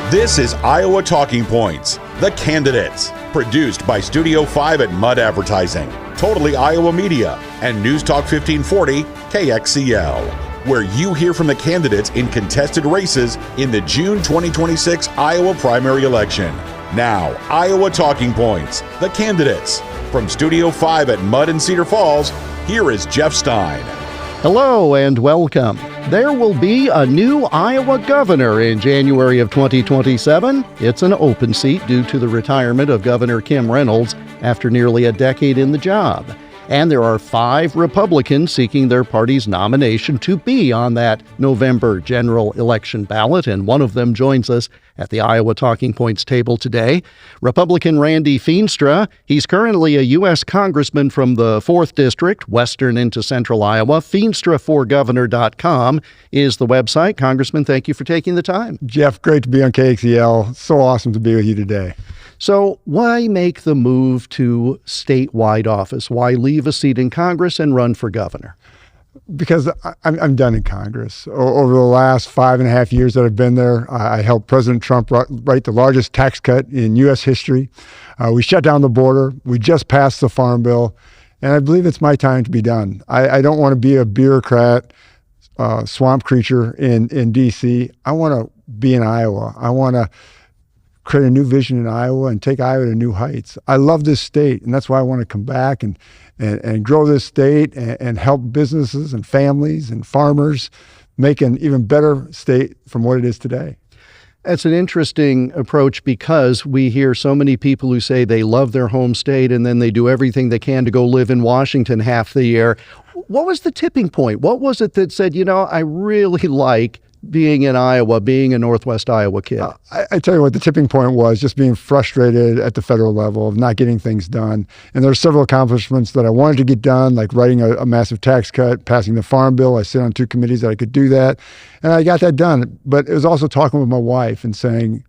This is Iowa Talking Points, the candidates, produced by Studio 5 at Mud Advertising, Totally Iowa Media, and News Talk 1540 KXCL, where you hear from the candidates in contested races in the June 2026 Iowa primary election. Now, Iowa Talking Points, the candidates. From Studio 5 at Mud and Cedar Falls, here is Jeff Stein. Hello and welcome. There will be a new Iowa governor in January of 2027. It's an open seat due to the retirement of Governor Kim Reynolds after nearly a decade in the job. And there are 5 Republicans seeking their party's nomination to be on that November general election ballot, and one of them joins us at the Iowa Talking Points table today. Republican Randy Feenstra. He's currently a U.S. congressman from the 4th District, western into central Iowa. Feenstra4governor.com is the website. Congressman, thank you for taking the time. Jeff, great to be on KXCL. So awesome to be with you today. So why make the move to statewide office? Why leave a seat in Congress and run for governor? Because I'm done in Congress. Over the last 5.5 years that I've been there, I helped President Trump write the largest tax cut in U.S. history. We shut down the border. We just passed the Farm Bill. And I believe it's my time to be done. I don't want to be a bureaucrat, swamp creature in D.C. I want to be in Iowa. I want to create a new vision in Iowa and take Iowa to new heights. I love this state, and that's why I want to come back and grow this state and help businesses and families and farmers make an even better state from what it is today. That's an interesting approach because we hear so many people who say they love their home state and then they do everything they can to go live in Washington half the year. What was the tipping point? What was it that said, I really like being in Iowa, being a Northwest Iowa kid? I tell you what, the tipping point was just being frustrated at the federal level of not getting things done. And there are several accomplishments that I wanted to get done, like writing a massive tax cut, passing the Farm Bill. I sit on 2 committees that I could do that. And I got that done. But it was also talking with my wife and saying,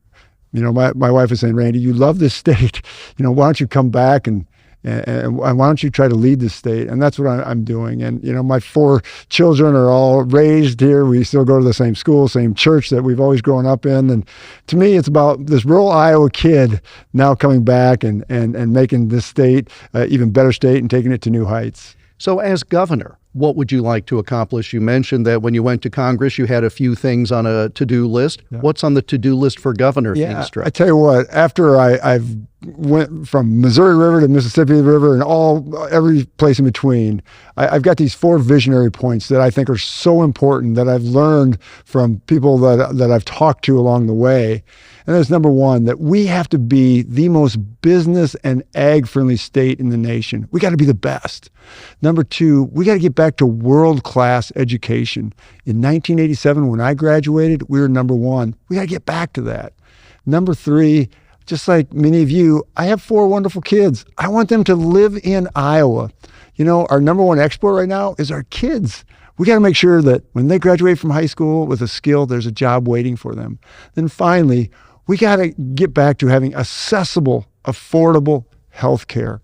my wife was saying, Randy, you love this state. Why don't you come back and why don't you try to lead the state? And that's what I'm doing. And, my 4 children are all raised here. We still go to the same school, same church that we've always grown up in. And to me, it's about this rural Iowa kid now coming back and making this state even better state and taking it to new heights. So as governor, what would you like to accomplish? You mentioned that when you went to Congress, you had a few things on a to-do list. Yeah. What's on the to-do list for Governor Feenstra? I tell you what, after I've went from Missouri River to Mississippi River and every place in between, I've got these 4 visionary points that I think are so important that I've learned from people that I've talked to along the way. And that's number 1, that we have to be the most business and ag-friendly state in the nation. We got to be the best. Number 2, we got to get back to world-class education. In 1987, when I graduated, we were number 1. We got to get back to that. Number 3, just like many of you, I have 4 wonderful kids. I want them to live in Iowa. Our number 1 export right now is our kids. We got to make sure that when they graduate from high school with a skill, there's a job waiting for them. Then finally, we got to get back to having accessible, affordable health care.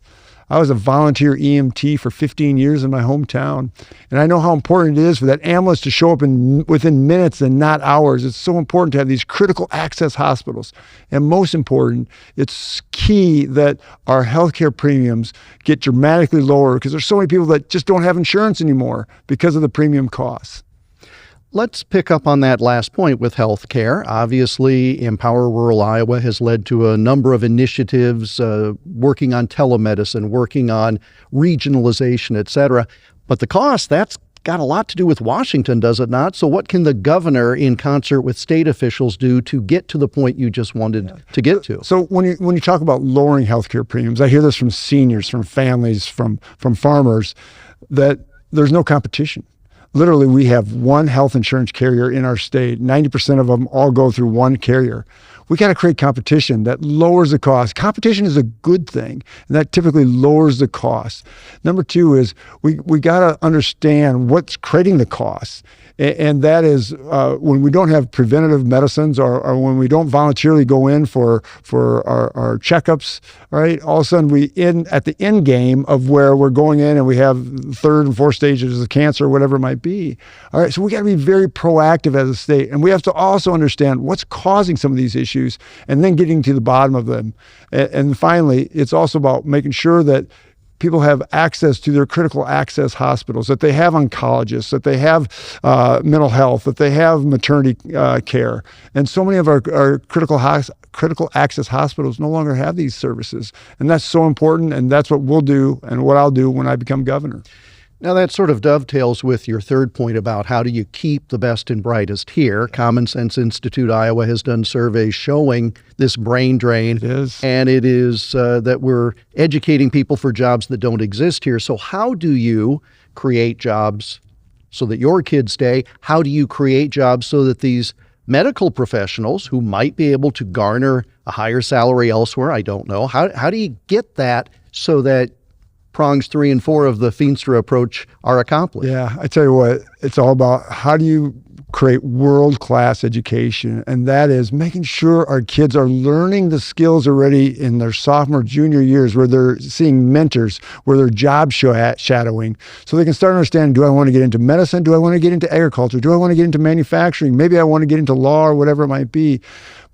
I was a volunteer EMT for 15 years in my hometown, and I know how important it is for that ambulance to show up within minutes and not hours. It's so important to have these critical access hospitals. And most important, it's key that our healthcare premiums get dramatically lower because there's so many people that just don't have insurance anymore because of the premium costs. Let's pick up on that last point with health care. Obviously, Empower Rural Iowa has led to a number of initiatives working on telemedicine, working on regionalization, et cetera. But the cost, that's got a lot to do with Washington, does it not? So what can the governor, in concert with state officials, do to get to the point you just wanted to get to? So when you talk about lowering healthcare premiums, I hear this from seniors, from families, from farmers, that there's no competition. Literally, we have one health insurance carrier in our state. 90% of them all go through one carrier. We got to create competition that lowers the cost. Competition is a good thing, and that typically lowers the cost. Number 2 is we got to understand what's creating the costs. And that is when we don't have preventative medicines or when we don't voluntarily go in for our checkups, right? All of a sudden we at the end game of where we're going in and we have third and fourth stages of cancer, whatever it might be. All right, so we got to be very proactive as a state. And we have to also understand what's causing some of these issues and then getting to the bottom of them. And finally, it's also about making sure that people have access to their critical access hospitals, that they have oncologists, that they have mental health, that they have maternity care. And so many of our critical access hospitals no longer have these services. And that's so important, and that's what we'll do and what I'll do when I become governor. Now, that sort of dovetails with your third point about how do you keep the best and brightest here. Common Sense Institute Iowa has done surveys showing this brain drain. It is. And it is that we're educating people for jobs that don't exist here. So how do you create jobs so that your kids stay? How do you create jobs so that these medical professionals who might be able to garner a higher salary elsewhere, I don't know, how do you get that so that prongs 3 and 4 of the Feenstra approach are accomplished? Yeah, I tell you what, it's all about how do you create world-class education, and that is making sure our kids are learning the skills already in their sophomore, junior years, where they're seeing mentors, where they're job shadowing, so they can start understanding, do I want to get into medicine? Do I want to get into agriculture? Do I want to get into manufacturing? Maybe I want to get into law or whatever it might be.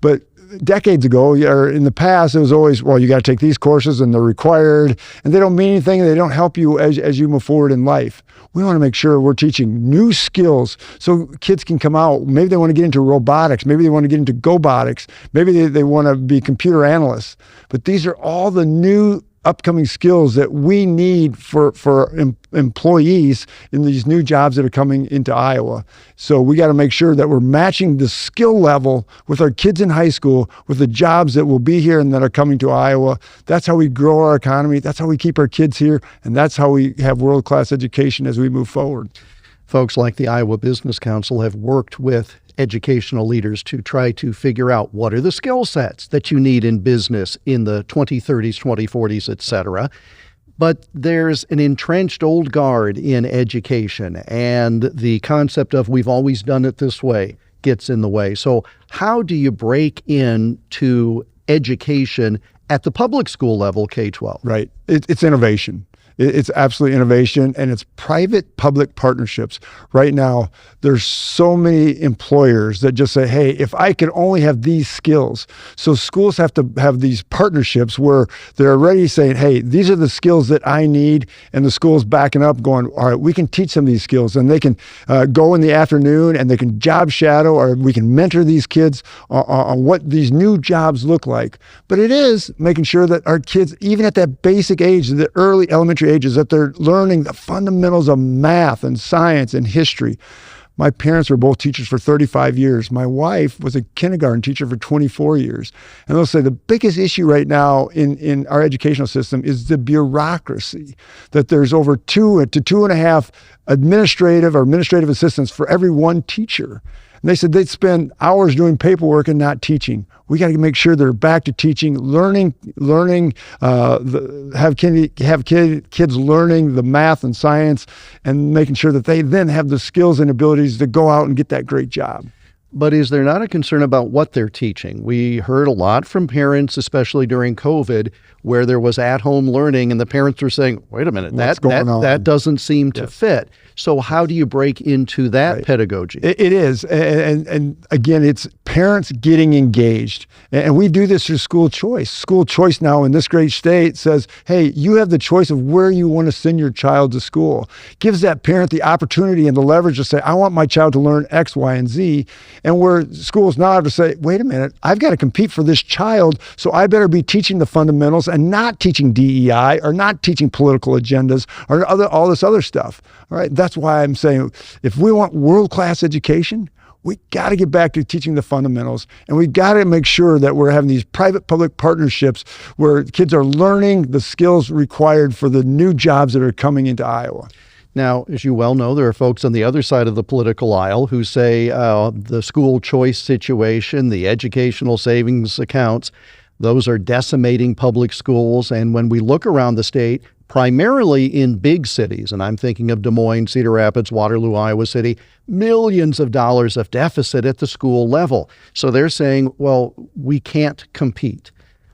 But decades ago, or in the past, it was always, well, you got to take these courses and they're required and they don't mean anything and they don't help you as you move forward in life. We want to make sure we're teaching new skills so kids can come out. Maybe they want to get into robotics. Maybe they want to get into GoBotics. Maybe they want to be computer analysts. But these are all the new upcoming skills that we need for employees in these new jobs that are coming into Iowa. So we got to make sure that we're matching the skill level with our kids in high school with the jobs that will be here and that are coming to Iowa. That's how we grow our economy. That's how we keep our kids here. And that's how we have world-class education as we move forward. Folks like the Iowa Business Council have worked with educational leaders to try to figure out what are the skill sets that you need in business in the 2030s, 2040s, et cetera. But there's an entrenched old guard in education, and the concept of we've always done it this way gets in the way. So how do you break into education at the public school level, K-12? Right. It's innovation. It's absolutely innovation, and it's private-public partnerships. Right now, there's so many employers that just say, hey, if I could only have these skills. So schools have to have these partnerships where they're already saying, hey, these are the skills that I need, and the school's backing up going, all right, we can teach some of these skills, and they can go in the afternoon, and they can job shadow, or we can mentor these kids on what these new jobs look like. But it is making sure that our kids, even at that basic age, the early elementary ages, that they're learning the fundamentals of math and science and history. My parents were both teachers for 35 years. My wife was a kindergarten teacher for 24 years. And they'll say the biggest issue right now in our educational system is the bureaucracy, that there's over 2 to 2.5 administrative assistants for every one teacher. And they said they'd spend hours doing paperwork and not teaching. We got to make sure they're back to teaching, learning, have kids learning the math and science, and making sure that they then have the skills and abilities to go out and get that great job. But is there not a concern about what they're teaching? We heard a lot from parents, especially during COVID, where there was at-home learning, and the parents were saying, wait a minute, that doesn't seem to fit. So how do you break into that pedagogy? It is. And again, it's parents getting engaged. And we do this through school choice. School choice now in this great state says, hey, you have the choice of where you want to send your child to school. Gives that parent the opportunity and the leverage to say, I want my child to learn X, Y, and Z. And where schools now have to say, wait a minute, I've got to compete for this child, so I better be teaching the fundamentals and not teaching DEI or not teaching political agendas or all this other stuff. All right, that's why I'm saying if we want world-class education, we got to get back to teaching the fundamentals, and we got to make sure that we're having these private-public partnerships where kids are learning the skills required for the new jobs that are coming into Iowa. Now, as you well know, there are folks on the other side of the political aisle who say the school choice situation, the educational savings accounts, those are decimating public schools. And when we look around the state, primarily in big cities, and I'm thinking of Des Moines, Cedar Rapids, Waterloo, Iowa City, millions of dollars of deficit at the school level. So they're saying, well, we can't compete.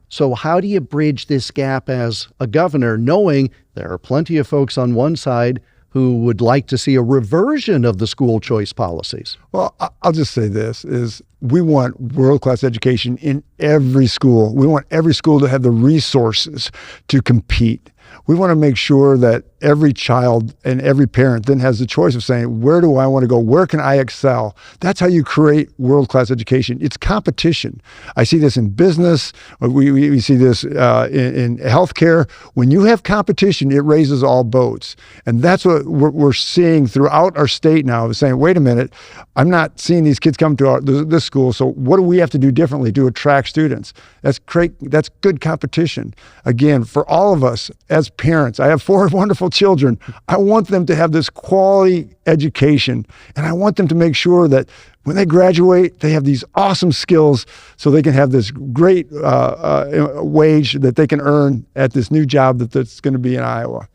So how do you bridge this gap as a governor, knowing there are plenty of folks on one side who would like to see a reversion of the school choice policies? Well, I'll just say this, is we want world-class education in every school. We want every school to have the resources to compete. We want to make sure that every child and every parent then has the choice of saying, where do I want to go? Where can I excel? That's how you create world-class education. It's competition. I see this in business. We see this in healthcare. When you have competition, it raises all boats. And that's what we're seeing throughout our state now, is saying, wait a minute, I'm not seeing these kids come to this school, so what do we have to do differently to attract students? That's great. That's good competition. Again, for all of us as parents, I have 4 wonderful children. I want them to have this quality education, and I want them to make sure that when they graduate, they have these awesome skills so they can have this great wage that they can earn at this new job that's going to be in Iowa.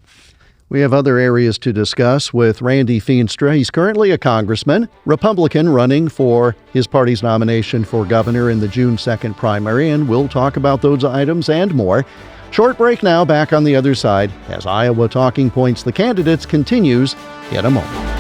We have other areas to discuss with Randy Feenstra. He's currently a congressman, Republican, running for his party's nomination for governor in the June 2nd primary, and we'll talk about those items and more. Short break now, back on the other side as Iowa Talking Points, the candidates, continues in a moment.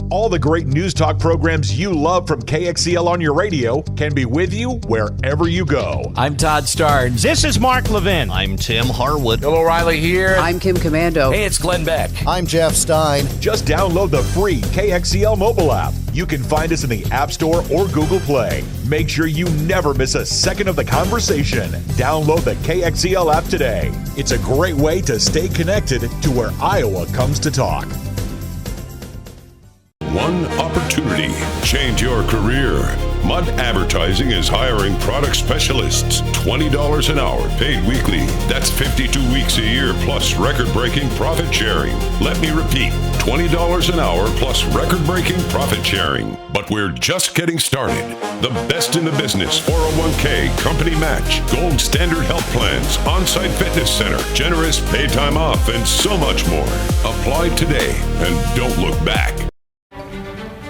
All the great news talk programs you love from KXCL on your radio can be with you wherever you go. I'm Todd Starnes. This is Mark Levin. I'm Tim Harwood. Bill O'Reilly here. I'm Kim Commando. Hey, it's Glenn Beck. I'm Jeff Stein. Just download the free KXCL mobile app. You can find us in the App Store or Google Play. Make sure you never miss a second of the conversation. Download the KXCL app today. It's a great way to stay connected to where Iowa comes to talk. One opportunity. Change your career. Mudd Advertising is hiring product specialists. $20 an hour, paid weekly. That's 52 weeks a year, plus record-breaking profit sharing. Let me repeat, $20 an hour plus record-breaking profit sharing. But we're just getting started. The best in the business, 401k, company match, gold standard health plans, on-site fitness center, generous paid time off, and so much more. Apply today and don't look back.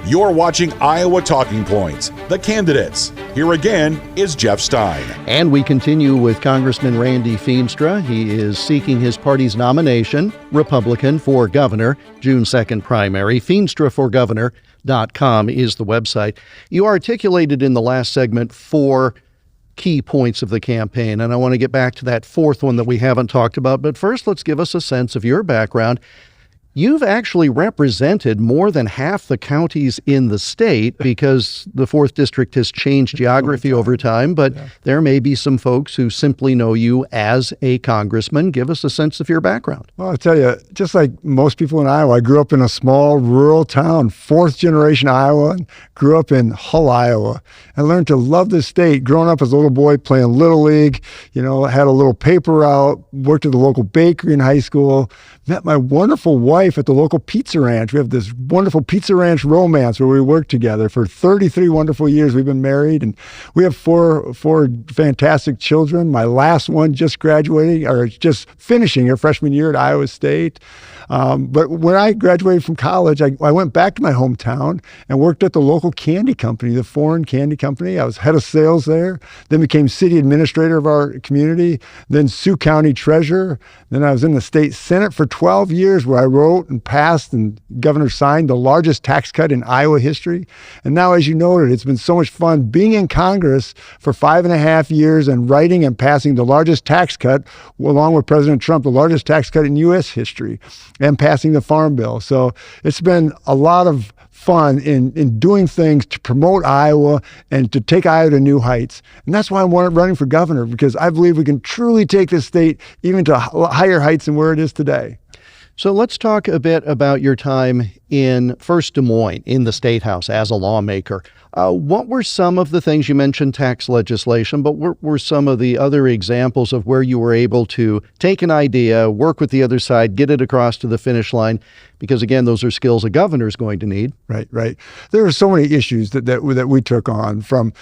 You're watching Iowa Talking Points, the candidates. Here again is Jeff Stein. And we continue with Congressman Randy Feenstra. He is seeking his party's nomination, Republican, for governor, June 2nd primary. FeenstraForGovernor.com is the website. You articulated in the last segment 4 key points of the campaign, and I want to get back to that 4th one that we haven't talked about. But first, let's give us a sense of your background. You've actually represented more than half the counties in the state, because the 4th District has changed geography over time, but there may be some folks who simply know you as a congressman. Give us a sense of your background. Well, I'll tell you, just like most people in Iowa, I grew up in a small rural town, 4th generation Iowan, grew up in Hull, Iowa. I learned to love this state. Growing up as a little boy playing Little League, had a little paper route, worked at the local bakery in high school, met my wonderful wife at the local pizza ranch. We have this wonderful pizza ranch romance where we worked together for 33 wonderful years. We've been married, and we have four fantastic children. My last one just graduating, or just finishing her freshman year at Iowa State. But when I graduated from college, I went back to my hometown and worked at the local candy company, the Foreign Candy Company. I was head of sales there, then became city administrator of our community, then Sioux County treasurer. Then I was in the state Senate for 12 years, where I wrote and passed and Governor signed the largest tax cut in Iowa history. And now, as you noted, it's been so much fun being in Congress for 5.5 years and writing and passing the largest tax cut, along with President Trump, the largest tax cut in U.S. history, and passing the Farm Bill. So it's been a lot of fun in doing things to promote Iowa and to take Iowa to new heights. And that's why I'm running for governor, because I believe we can truly take this state even to higher heights than where it is today. So let's talk a bit about your time in first Des Moines, in the State House as a lawmaker. What were some of the things, you mentioned tax legislation, but what were some of the other examples of where you were able to take an idea, work with the other side, get it across to the finish line? Because again, those are skills a governor is going to need. Right. There are so many issues that we took on, from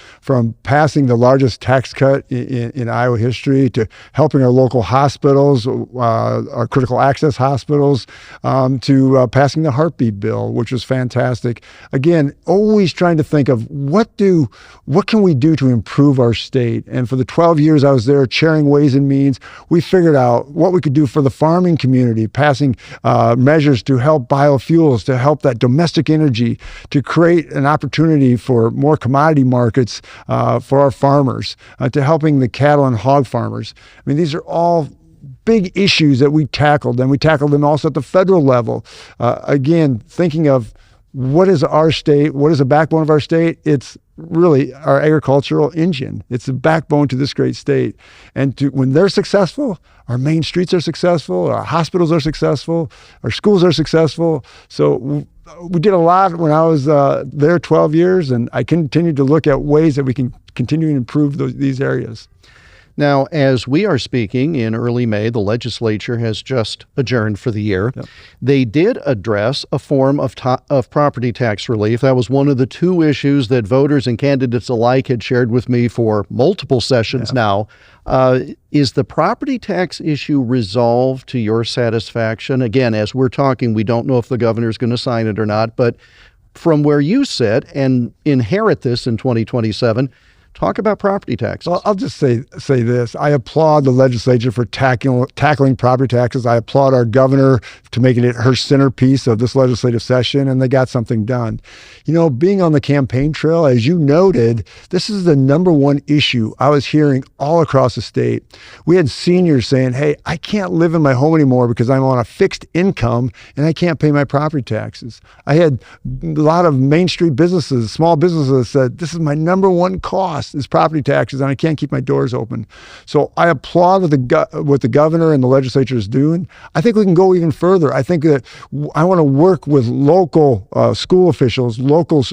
passing the largest tax cut in Iowa history, to helping our local hospitals, our critical access hospitals, to passing the heartbeat bill, which was fantastic. Again, always trying to think of what can we do to improve our state. And for the 12 years I was there chairing Ways and Means, we figured out what we could do for the farming community, passing measures to help biofuels, to help that domestic energy, to create an opportunity for more commodity markets for our farmers, to helping the cattle and hog farmers. I mean, these are all big issues that we tackled, and we tackled them also at the federal level. Again, thinking of what is our state, what is the backbone of our state? It's really our agricultural engine. It's the backbone to this great state. And when they're successful, our main streets are successful, our hospitals are successful, our schools are successful. So we did a lot when I was there 12 years, and I continue to look at ways that we can continue to improve these areas. Now, as we are speaking in early May, the legislature has just adjourned for the year. Yep. They did address a form of property tax relief. That was one of the two issues that voters and candidates alike had shared with me for multiple sessions now. Is the property tax issue resolved to your satisfaction? Again, as we're talking, we don't know if the governor is going to sign it or not, but from where you sit and inherit this in 2027, talk about property taxes. Well, I'll just say this. I applaud the legislature for tackling property taxes. I applaud our governor to making it her centerpiece of this legislative session, and they got something done. You know, being on the campaign trail, as you noted, this is the number one issue I was hearing all across the state. We had seniors saying, hey, I can't live in my home anymore because I'm on a fixed income and I can't pay my property taxes. I had a lot of Main Street businesses, small businesses that said, this is my number one cost, is property taxes, and I can't keep my doors open. So I applaud what the governor and the legislature is doing. I think we can go even further. I think that I want to work with local school officials, local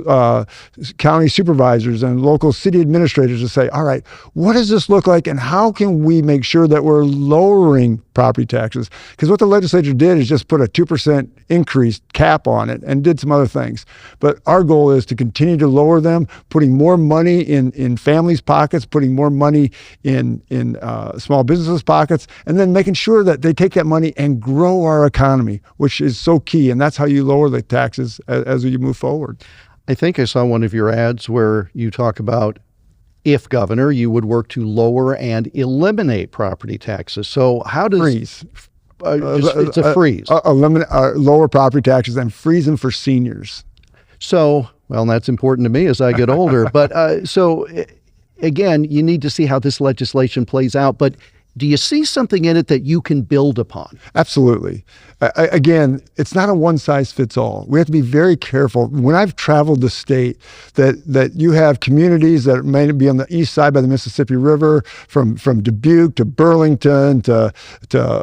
county supervisors, and local city administrators to say, all right, what does this look like, and how can we make sure that we're lowering property taxes? Because what the legislature did is just put a 2% increase cap on it and did some other things. But our goal is to continue to lower them, putting more money in families' pockets, putting more money in small businesses' pockets, and then making sure that they take that money and grow our economy, which is so key. And that's how you lower the taxes as you move forward. I think I saw one of your ads where you talk about, if governor, you would work to lower and eliminate property taxes. So how does... Freeze. It's a freeze. Lower property taxes and freeze them for seniors. So, well, that's important to me as I get older. But so, again, you need to see how this legislation plays out. But do you see something in it that you can build upon? Absolutely. Again, it's not a one-size-fits-all. We have to be very careful. When I've traveled the state, that you have communities that may be on the east side by the Mississippi River, from Dubuque to Burlington to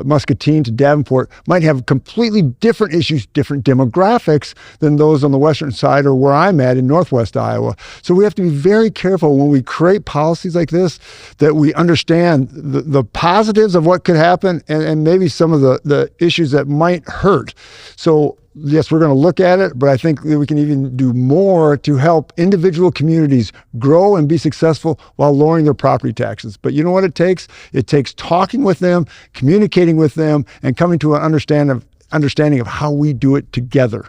Muscatine to Davenport, might have completely different issues, different demographics than those on the western side or where I'm at in northwest Iowa. So we have to be very careful when we create policies like this, that we understand the positives of what could happen and maybe some of the issues that might hurt. So yes, we're going to look at it, but I think that we can even do more to help individual communities grow and be successful while lowering their property taxes. But you know what it takes? It takes talking with them, communicating with them, and coming to an understanding of how we do it together.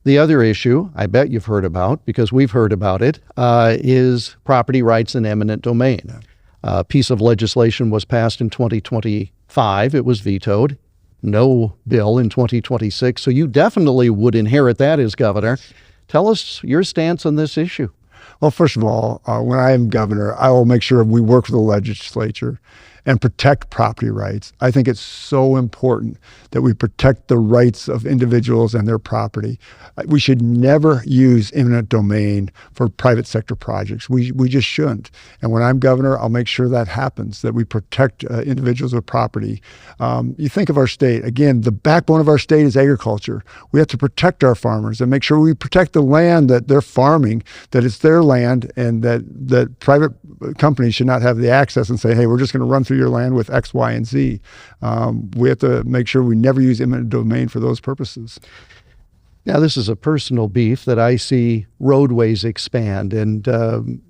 The other issue I bet you've heard about, because we've heard about it, is property rights and eminent domain. Yeah. A piece of legislation was passed in 2025. It was vetoed. No bill in 2026. So you definitely would inherit that as governor. Tell us your stance on this issue. Well, first of all, when I am governor, I will make sure we work with the legislature. and protect property rights. I think it's so important that we protect the rights of individuals and their property. We should never use eminent domain for private sector projects. We just shouldn't. And when I'm governor, I'll make sure that happens, that we protect individuals with property. You think of our state, again, the backbone of our state is agriculture. We have to protect our farmers and make sure we protect the land that they're farming, that it's their land, and that private companies should not have the access and say, hey, we're just going to run through your land with X, Y, and Z. We have to make sure we never use eminent domain for those purposes. Now, this is a personal beef that I see roadways expand and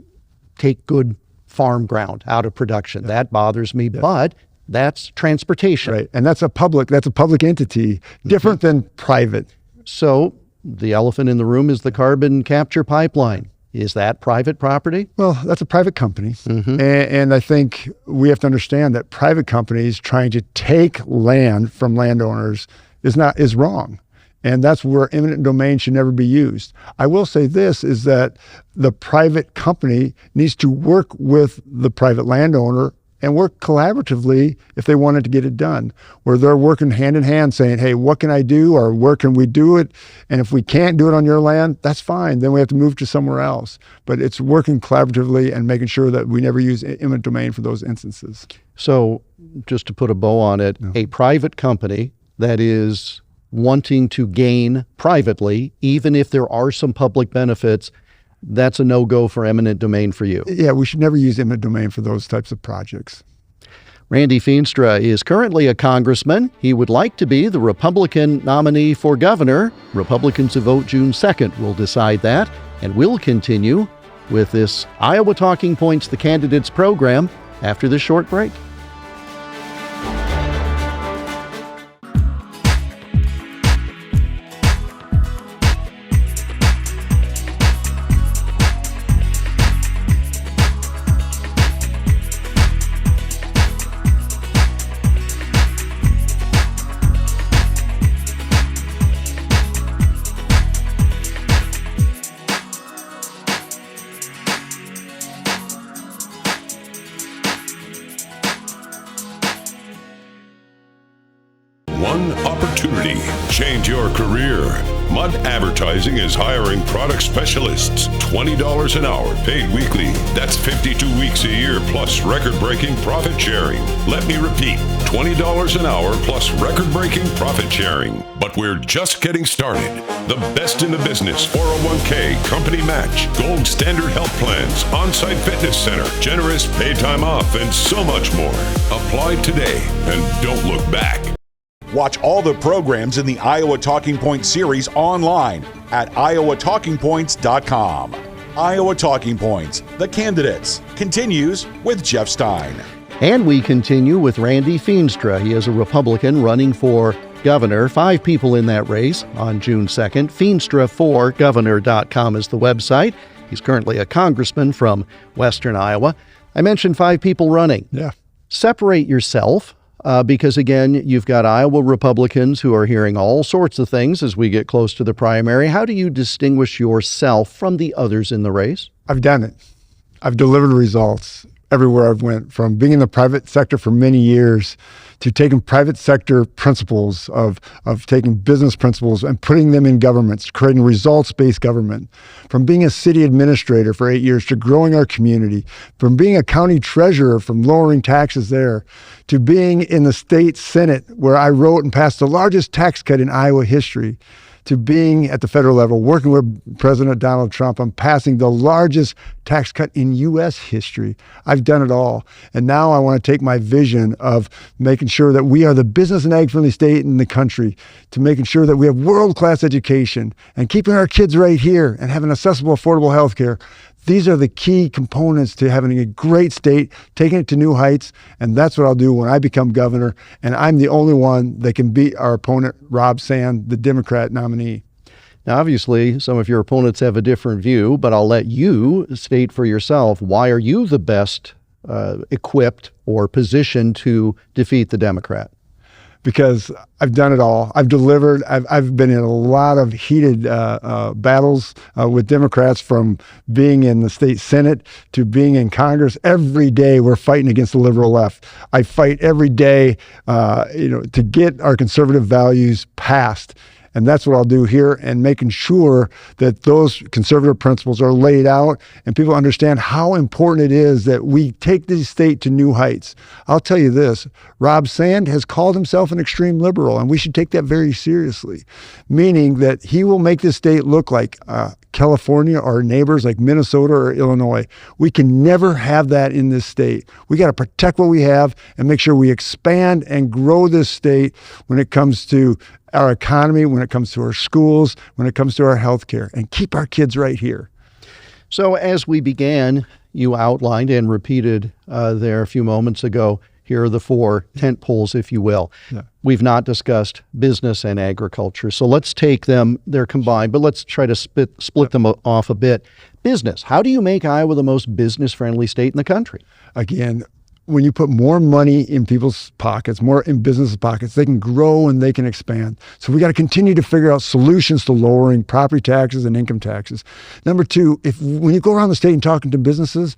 take good farm ground out of production. That bothers me, but that's transportation. Right, and that's a public entity, different than private. So the elephant in the room is the carbon capture pipeline. Is that private property? Well, that's a private company. And I think we have to understand that private companies trying to take land from landowners is wrong. And that's where eminent domain should never be used. I will say this, is that the private company needs to work with the private landowner and work collaboratively if they wanted to get it done, where they're working hand in hand saying, hey, what can I do, or where can we do it? And if we can't do it on your land, that's fine. Then we have to move to somewhere else. But it's working collaboratively and making sure that we never use eminent domain for those instances. So just to put a bow on it, a private company that is wanting to gain privately, even if there are some public benefits, that's a no-go for eminent domain for you. Yeah, we should never use eminent domain for those types of projects. Randy Feenstra is currently a congressman. He would like to be the Republican nominee for governor. Republicans who vote June 2nd will decide that. And we'll continue with this Iowa Talking Points, the Candidates program, after this short break. One opportunity. Change your career. Mudd Advertising is hiring product specialists. $20 an hour, paid weekly. That's 52 weeks a year, plus record-breaking profit sharing. Let me repeat, $20 an hour plus record-breaking profit sharing. But we're just getting started. The best in the business: 401k, company match, gold standard health plans, on-site fitness center, generous paid time off, and so much more. Apply today and don't look back. Watch all the programs in the Iowa Talking Points series online at iowatalkingpoints.com. Iowa Talking Points, the Candidates, continues with Jeff Stein. And we continue with Randy Feenstra. He is a Republican running for governor. 5 people in that race on June 2nd. Feenstra4governor.com is the website. He's currently a congressman from Western Iowa. I mentioned 5 people running. Yeah. Separate yourself. Because, again, you've got Iowa Republicans who are hearing all sorts of things as we get close to the primary. How do you distinguish yourself from the others in the race? I've done it. I've delivered results everywhere I've went, from being in the private sector for many years to taking private sector principles of taking business principles and putting them in governments, creating results-based government, from being a city administrator for 8 years to growing our community, from being a county treasurer, from lowering taxes there, to being in the state Senate where I wrote and passed the largest tax cut in Iowa history, to being at the federal level, working with President Donald Trump on passing the largest tax cut in U.S. history. I've done it all. And now I want to take my vision of making sure that we are the business and ag-friendly state in the country, to making sure that we have world-class education and keeping our kids right here and having accessible, affordable health care. These are the key components to having a great state, taking it to new heights, and that's what I'll do when I become governor, and I'm the only one that can beat our opponent, Rob Sand, the Democrat nominee. Now, obviously, some of your opponents have a different view, but I'll let you state for yourself, why are you the best equipped or positioned to defeat the Democrat? because I've done it all. I've delivered. I've been in a lot of heated battles with Democrats, from being in the state Senate to being in Congress. Every day we're fighting against the liberal left. I fight every day, to get our conservative values passed. And that's what I'll do here, and making sure that those conservative principles are laid out and people understand how important it is that we take this state to new heights. I'll tell you this, Rob Sand has called himself an extreme liberal, and we should take that very seriously, meaning that he will make this state look like California or neighbors like Minnesota or Illinois. We can never have that in this state. We got to protect what we have and make sure we expand and grow this state when it comes to our economy, when it comes to our schools, when it comes to our health care, and keep our kids right here. So as we began, you outlined and repeated there a few moments ago, here are the 4 tent poles, if you will. Yeah. We've not discussed business and agriculture, so let's take them, they're combined, but let's try to split them off a bit. Business, how do you make Iowa the most business-friendly state in the country? Again, when you put more money in people's pockets, more in businesses' pockets, they can grow and they can expand. So we got to continue to figure out solutions to lowering property taxes and income taxes. Number 2, when you go around the state and talking to businesses,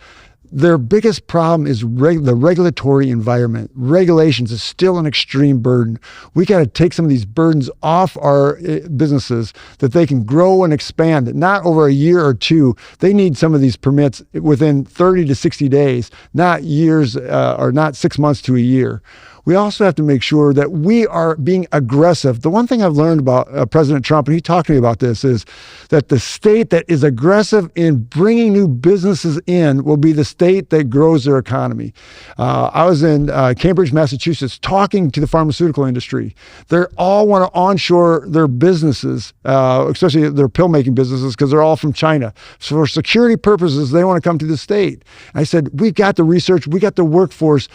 their biggest problem is the regulatory environment. Regulations is still an extreme burden. We got to take some of these burdens off our businesses that they can grow and expand, not over a year or 2. They need some of these permits within 30 to 60 days, not years or not 6 months to a year. We also have to make sure that we are being aggressive. The one thing I've learned about President Trump, and he talked to me about this, is that the state that is aggressive in bringing new businesses in will be the state that grows their economy. I was in Cambridge, Massachusetts, talking to the pharmaceutical industry. They all want to onshore their businesses, especially their pill-making businesses, because they're all from China. So for security purposes, they want to come to the state. I said, we've got the research, we got the workforce,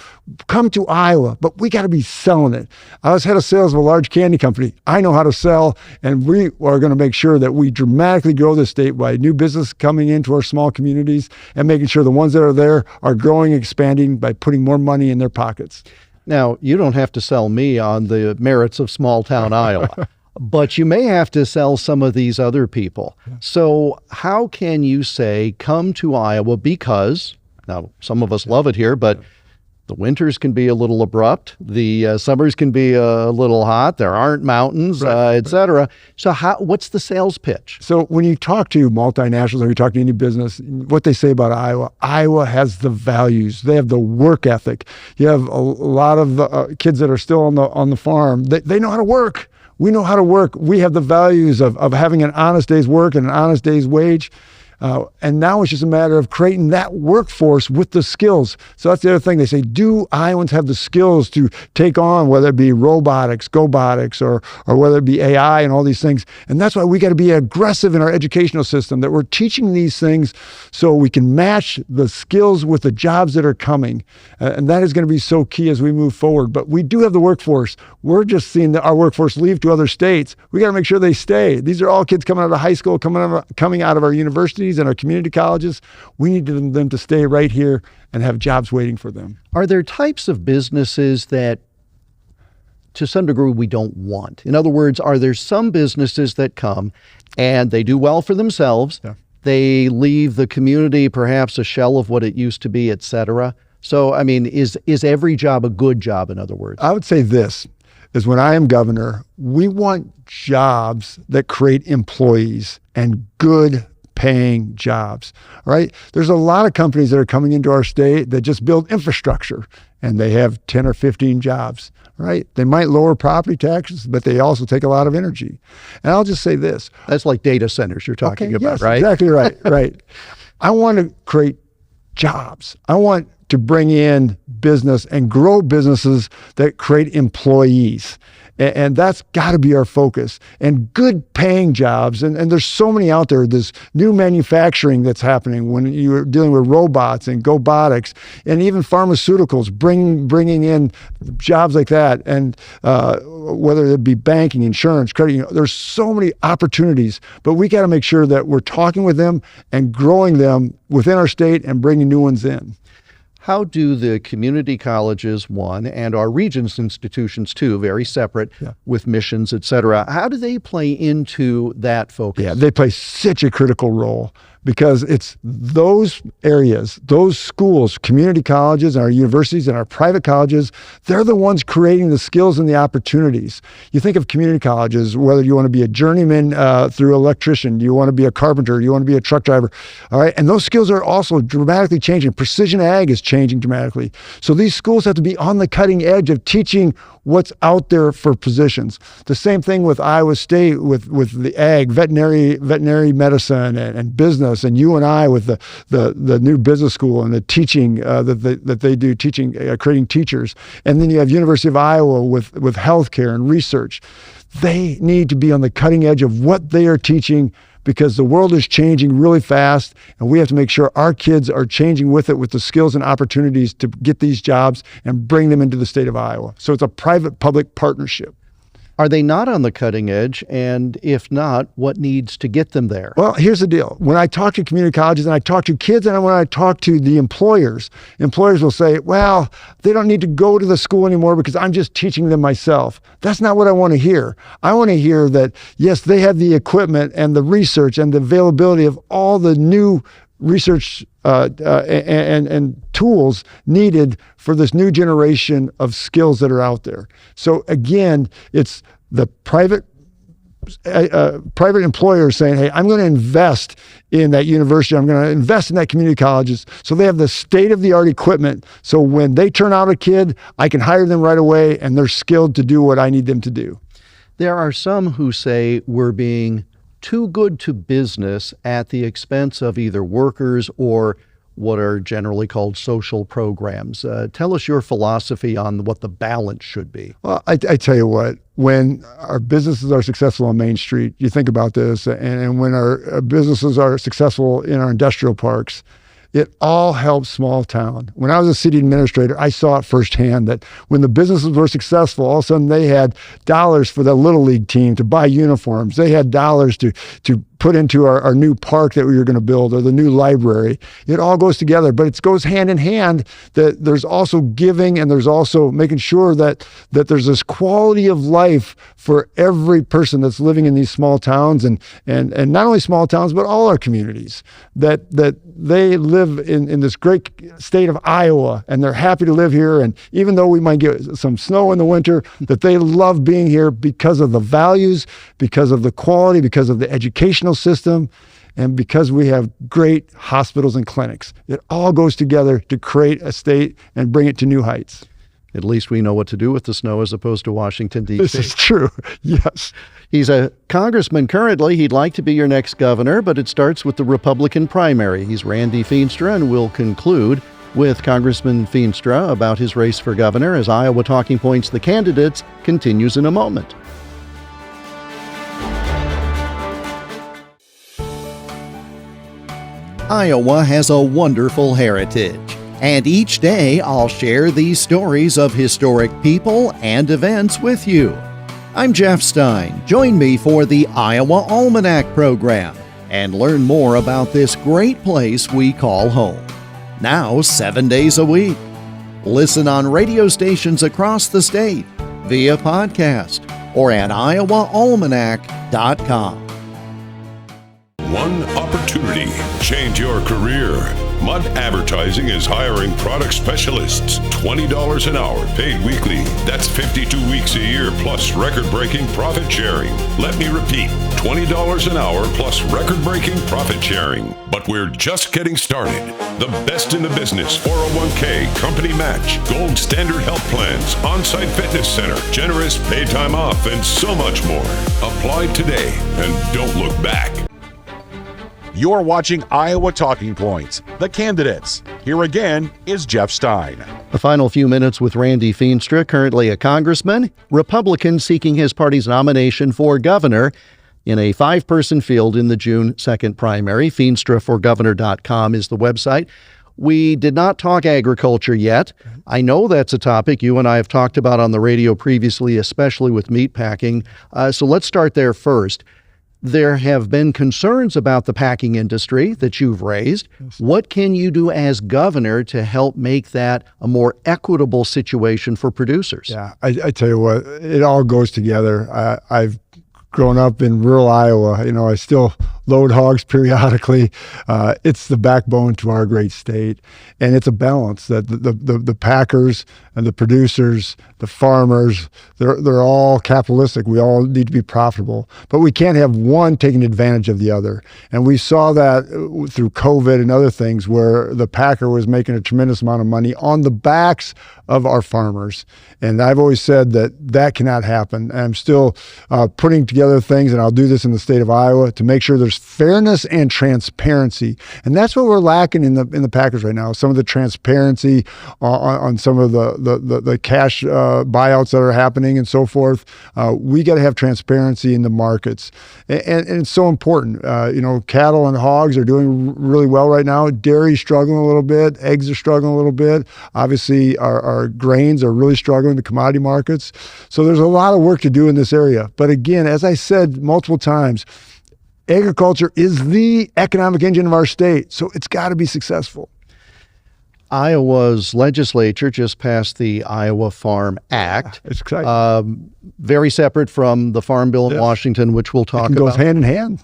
come to Iowa, but we got to be selling it. I was head of sales of a large candy company. I know how to sell, and we are going to make sure that we dramatically grow the state by new business coming into our small communities and making sure the ones that are there are growing and expanding by putting more money in their pockets. Now, you don't have to sell me on the merits of small town Iowa, but you may have to sell some of these other people. So how can you say, come to Iowa because, now some of us love it here, but the winters can be a little abrupt. The summers can be a little hot. There aren't mountains, et cetera. So what's the sales pitch? So when you talk to multinationals or you talk to any business, what they say about Iowa has the values. They have the work ethic. You have a lot of kids that are still on the farm. They know how to work. We know how to work. We have the values of having an honest day's work and an honest day's wage. And now it's just a matter of creating that workforce with the skills. So that's the other thing. They say, do Iowans have the skills to take on, whether it be robotics, GoBotics, or whether it be AI and all these things? And that's why we got to be aggressive in our educational system, that we're teaching these things so we can match the skills with the jobs that are coming. And that is going to be so key as we move forward. But we do have the workforce. We're just seeing our workforce leave to other states. We got to make sure they stay. These are all kids coming out of high school, coming out of our universities and our community colleges. We need them to stay right here and have jobs waiting for them. Are there types of businesses that, to some degree, we don't want? In other words, are there some businesses that come and they do well for themselves, they leave the community perhaps a shell of what it used to be, et cetera? So, I mean, is every job a good job, in other words? I would say this, is when I am governor, we want jobs that create employees and good paying jobs, right? There's a lot of companies that are coming into our state that just build infrastructure and they have 10 or 15 jobs, right? They might lower property taxes, but they also take a lot of energy. And I'll just say this. That's like data centers you're talking about, yes, right? Exactly right, right. I want to create jobs. I want to bring in business and grow businesses that create employees. And that's got to be our focus. And good paying jobs. And there's so many out there. There's new manufacturing that's happening when you're dealing with robots and GoBotics and even pharmaceuticals, bringing in jobs like that. And whether it be banking, insurance, credit, there's so many opportunities. But we got to make sure that we're talking with them and growing them within our state and bringing new ones in. How do the community colleges, one, and our Regents institutions, two, very separate with missions, et cetera, how do they play into that focus? Yeah, they play such a critical role because it's those areas, those schools, community colleges and our universities and our private colleges, they're the ones creating the skills and the opportunities. You think of community colleges, whether you want to be a journeyman through electrician, you want to be a carpenter, you want to be a truck driver, all right? And those skills are also dramatically changing. Precision ag is changing dramatically. So these schools have to be on the cutting edge of teaching what's out there for positions. The same thing with Iowa State, with the ag, veterinary medicine and business, and UNI with the new business school and the teaching that they do, teaching, creating teachers. And then you have University of Iowa with healthcare and research. They need to be on the cutting edge of what they are teaching because the world is changing really fast, and we have to make sure our kids are changing with it, with the skills and opportunities to get these jobs and bring them into the state of Iowa. So it's a private-public partnership. Are they not on the cutting edge? And if not, what needs to get them there? Well, here's the deal. When I talk to community colleges and I talk to kids and when I talk to the employers will say, well, they don't need to go to the school anymore because I'm just teaching them myself. That's not what I want to hear. I want to hear that, yes, they have the equipment and the research and the availability of all the new research and tools needed for this new generation of skills that are out there. So again, it's the private employer saying, hey, I'm going to invest in that university. I'm going to invest in that community colleges so they have the state-of-the-art equipment. So when they turn out a kid, I can hire them right away and they're skilled to do what I need them to do. There are some who say we're being too good to business at the expense of either workers or what are generally called social programs. Tell us your philosophy on what the balance should be. Well, I tell you what, when our businesses are successful on Main Street, you think about this, and when our businesses are successful in our industrial parks, it all helps small town. When I was a city administrator, I saw it firsthand that when the businesses were successful, all of a sudden they had dollars for the Little League team to buy uniforms. They had dollars to put into our new park that we were going to build or the new library. It all goes together, but it goes hand in hand that there's also giving and there's also making sure that there's this quality of life for every person that's living in these small towns and not only small towns, but all our communities, that they live in this great state of Iowa and they're happy to live here. And even though we might get some snow in the winter, that they love being here because of the values, because of the quality, because of the educational system, and because we have great hospitals and clinics. It all goes together to create a state and bring it to new heights. At least we know what to do with the snow as opposed to Washington, D.C. This is true, yes. He's a congressman currently. He'd like to be your next governor, but it starts with the Republican primary. He's Randy Feenstra, and we'll conclude with Congressman Feenstra about his race for governor as Iowa Talking Points, the candidates, continues in a moment. Iowa has a wonderful heritage, and each day I'll share these stories of historic people and events with you. I'm Jeff Stein. Join me for the Iowa Almanac program and learn more about this great place we call home. Now 7 days a week. Listen on radio stations across the state, via podcast, or at iowaalmanac.com. One opportunity. Change your career. Mud Advertising is hiring product specialists. $20 an hour, paid weekly. That's 52 weeks a year, plus record-breaking profit sharing. Let me repeat, $20 an hour plus record-breaking profit sharing. But we're just getting started. The best in the business, 401k, company match, gold standard health plans, on-site fitness center, generous paid time off, and so much more. Apply today and don't look back. You're watching Iowa Talking Points, the candidates. Here again is Jeff Stein. The final few minutes with Randy Feenstra, currently a congressman, Republican seeking his party's nomination for governor in a 5-person field in the June 2nd primary. FeenstraForGovernor.com is the website. We did not talk agriculture yet. I know that's a topic you and I have talked about on the radio previously, especially with meatpacking. So let's start there first. There have been concerns about the packing industry that you've raised. Yes. What can you do as governor to help make that a more equitable situation for producers? Yeah, I tell you what, it all goes together. I've grown up in rural Iowa. I still load hogs periodically. It's the backbone to our great state, and it's a balance that the packers and the producers, the farmers, they're all capitalistic. We all need to be profitable, but we can't have one taking advantage of the other. And we saw that through COVID and other things, where the packer was making a tremendous amount of money on the backs of our farmers. And I've always said that cannot happen. And I'm still putting together things, and I'll do this in the state of Iowa, to make sure there's fairness and transparency. And that's what we're lacking in the packers right now. Some of the transparency on some of the cash buyouts that are happening and so forth. We got to have transparency in the markets. And it's so important. Cattle and hogs are doing really well right now. Dairy's struggling a little bit. Eggs are struggling a little bit. Obviously, our grains are really struggling in the commodity markets. So there's a lot of work to do in this area. But again, as I said multiple times, agriculture is the economic engine of our state, so it's got to be successful. Iowa's legislature just passed the Iowa Farm Act. It's exciting. Very separate from the Farm Bill in Washington, which we'll talk about. It goes hand in hand.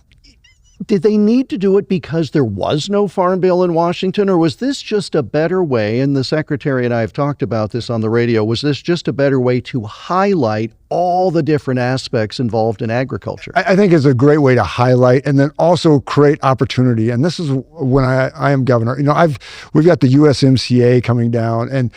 Did they need to do it because there was no Farm Bill in Washington, or was this just a better way, and the Secretary and I have talked about this on the radio, was this just a better way to highlight all the different aspects involved in agriculture? I think it's a great way to highlight and then also create opportunity. And this is when I am governor. We've got the USMCA coming down, and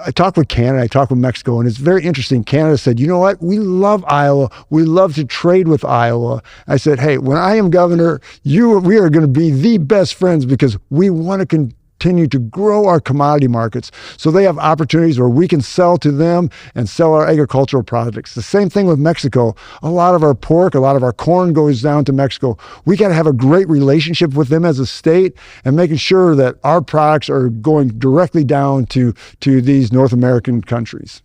I talked with Canada, I talked with Mexico, and it's very interesting. Canada said, you know what? We love Iowa. We love to trade with Iowa. I said, hey, when I am governor, we are going to be the best friends because we want to continue to grow our commodity markets. So they have opportunities where we can sell to them and sell our agricultural products. The same thing with Mexico. A lot of our pork, a lot of our corn goes down to Mexico. We got to have a great relationship with them as a state and making sure that our products are going directly down to these North American countries.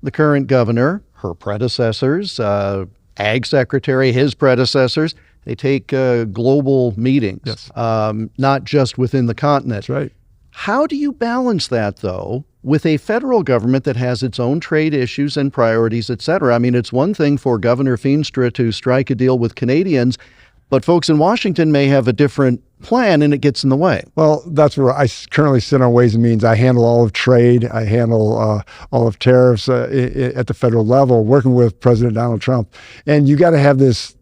The current governor, her predecessors, Ag Secretary, his predecessors, they take global meetings, yes. Not just within the continent. That's right. How do you balance that, though, with a federal government that has its own trade issues and priorities, et cetera? I mean, it's one thing for Governor Feenstra to strike a deal with Canadians, but folks in Washington may have a different plan, and it gets in the way. Well, that's where I currently sit on Ways and Means. I handle all of trade. I handle all of tariffs at the federal level, working with President Donald Trump. And you got to have this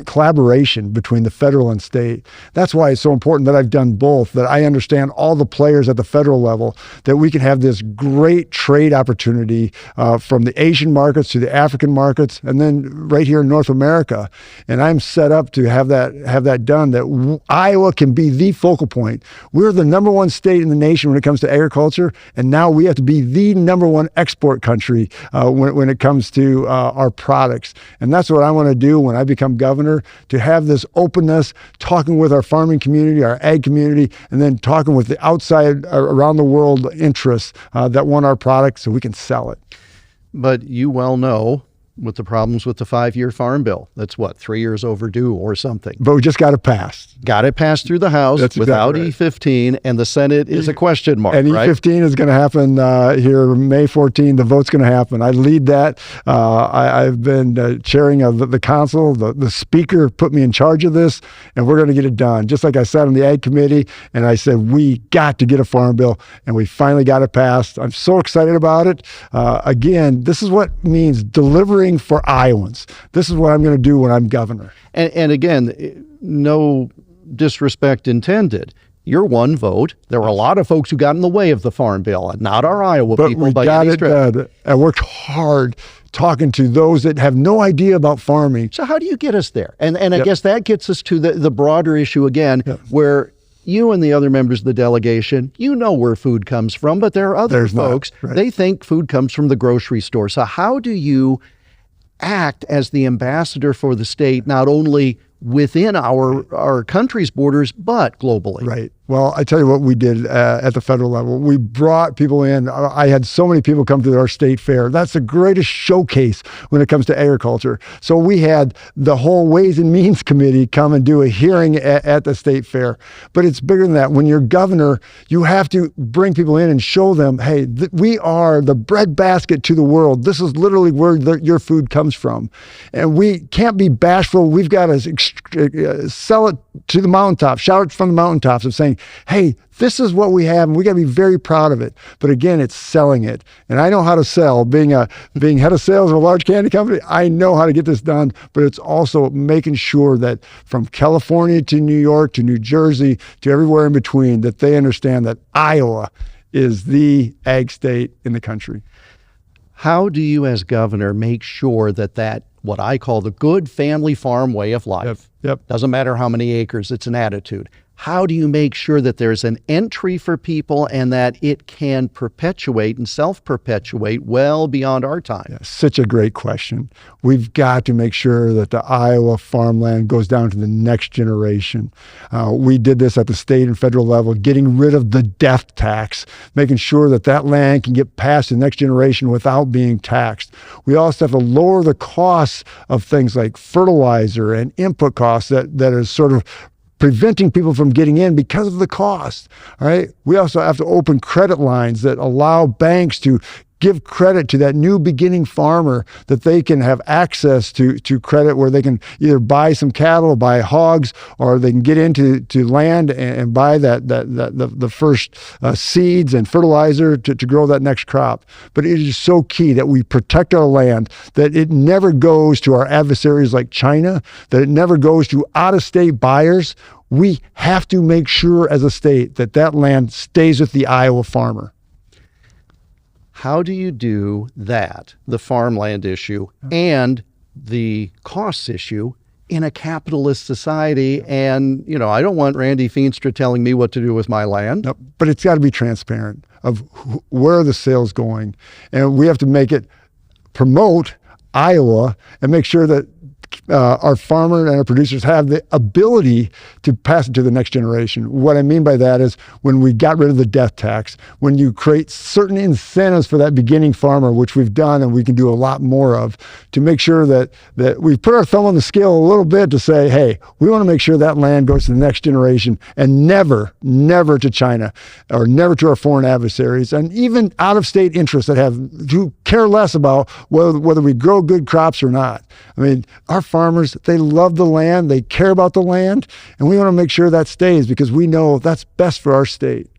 collaboration between the federal and state. That's why it's so important that I've done both, that I understand all the players at the federal level, that we can have this great trade opportunity from the Asian markets to the African markets, and then right here in North America. And I'm set up to have that done, that Iowa can be the focal point. We're the number one state in the nation when it comes to agriculture, and now we have to be the number one export country when it comes to our products. And that's what I want to do when I become governor, to have this openness, talking with our farming community, our ag community, and then talking with the outside around the world interests that want our products so we can sell it. But you well know, with the problems with the 5-year Farm Bill, that's 3 years overdue or something. But we just got it passed. Got it passed through the House without E15, and the Senate is a question mark, and right? E15 is going to happen here May 14. The vote's going to happen. I lead that. I've been chairing of the council. The speaker put me in charge of this, and we're going to get it done. Just like I sat on the Ag Committee, and I said, we got to get a Farm Bill, and we finally got it passed. I'm so excited about it. Again, this is what means delivering for Iowans. This is what I'm going to do when I'm governor. And again, no disrespect intended. Your one vote. There were a lot of folks who got in the way of the Farm Bill, and not our Iowa people. But we got it done. I worked hard talking to those that have no idea about farming. So how do you get us there? And I guess that gets us to the broader issue again, where you and the other members of the delegation, you know where food comes from, but there are other folks, they think food comes from the grocery store. So how do you act as the ambassador for the state, not only within our country's borders, but globally? Right. Well, I tell you what we did at the federal level. We brought people in. I had so many people come to our state fair. That's the greatest showcase when it comes to agriculture. So we had the whole Ways and Means Committee come and do a hearing at the state fair. But it's bigger than that. When you're governor, you have to bring people in and show them, hey, we are the breadbasket to the world. This is literally where your food comes from. And we can't be bashful. We've got to sell it to the mountaintops, shout it from the mountaintops of saying, hey, this is what we have, and we got to be very proud of it. But again, it's selling it. And I know how to sell. Being head of sales of a large candy company, I know how to get this done. But it's also making sure that from California to New York to New Jersey to everywhere in between, that they understand that Iowa is the ag state in the country. How do you as governor make sure that what I call the good family farm way of life, Yep. doesn't matter how many acres, it's an attitude. How do you make sure that there's an entry for people and that it can perpetuate and self-perpetuate well beyond our time? Yeah, such a great question. We've got to make sure that the Iowa farmland goes down to the next generation. We did this at the state and federal level, getting rid of the death tax, making sure that land can get passed to the next generation without being taxed. We also have to lower the costs of things like fertilizer and input costs that is sort of preventing people from getting in because of the cost. All right. We also have to open credit lines that allow banks to give credit to that new beginning farmer, that they can have access to credit where they can either buy some cattle, buy hogs, or they can get into land and buy the first seeds and fertilizer to grow that next crop. But it is so key that we protect our land, that it never goes to our adversaries like China, that it never goes to out-of-state buyers. We have to make sure as a state that land stays with the Iowa farmer. How do you do that, the farmland issue and the costs issue, in a capitalist society? And, I don't want Randy Feenstra telling me what to do with my land. No, but it's got to be transparent of where are the sales going. And we have to make it promote Iowa and make sure that our farmer and our producers have the ability to pass it to the next generation. What I mean by that is when we got rid of the death tax, when you create certain incentives for that beginning farmer, which we've done and we can do a lot more of, to make sure that we put our thumb on the scale a little bit to say, hey, we want to make sure that land goes to the next generation and never to China or never to our foreign adversaries, and even out-of-state interests who care less about whether we grow good crops or not. I mean, our farmers, they love the land, they care about the land, and we want to make sure that stays because we know that's best for our state.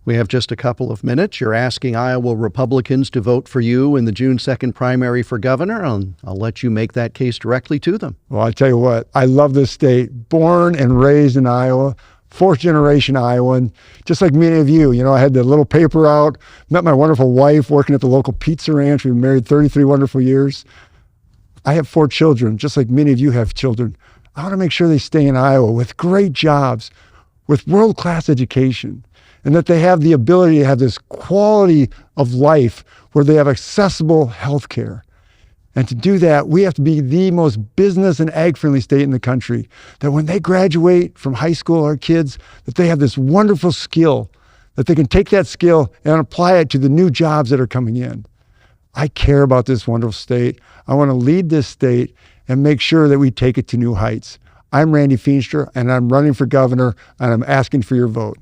We have just a couple of minutes. You're asking Iowa Republicans to vote for you in the June 2nd primary for governor, and I'll let you make that case directly to them. Well, I tell you what, I love this state, born and raised in Iowa, fourth generation Iowan, just like many of you. I had the little paper out, met my wonderful wife working at the local pizza ranch. We've been married 33 wonderful years. I have 4 children, just like many of you have children. I want to make sure they stay in Iowa with great jobs, with world-class education, and that they have the ability to have this quality of life where they have accessible health care. And to do that, we have to be the most business and ag-friendly state in the country, that when they graduate from high school, our kids, that they have this wonderful skill, that they can take that skill and apply it to the new jobs that are coming in. I care about this wonderful state. I want to lead this state and make sure that we take it to new heights. I'm Randy Feenstra, and I'm running for governor, and I'm asking for your vote.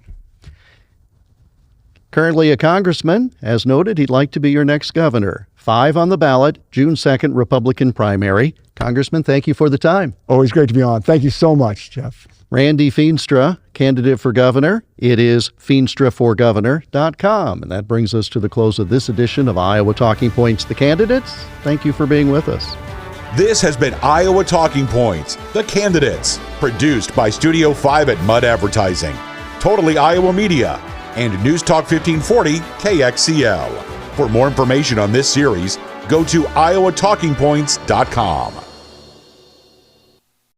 Currently a congressman. As noted, he'd like to be your next governor. 5 on the ballot, June 2nd Republican primary. Congressman, thank you for the time. Always great to be on. Thank you so much, Jeff. Randy Feenstra, candidate for governor. It is FeenstraForGovernor.com. And that brings us to the close of this edition of Iowa Talking Points, the candidates. Thank you for being with us. This has been Iowa Talking Points, the candidates, produced by Studio 5 at Mud Advertising, Totally Iowa Media, and News Talk 1540 KXCL. For more information on this series, go to IowaTalkingPoints.com.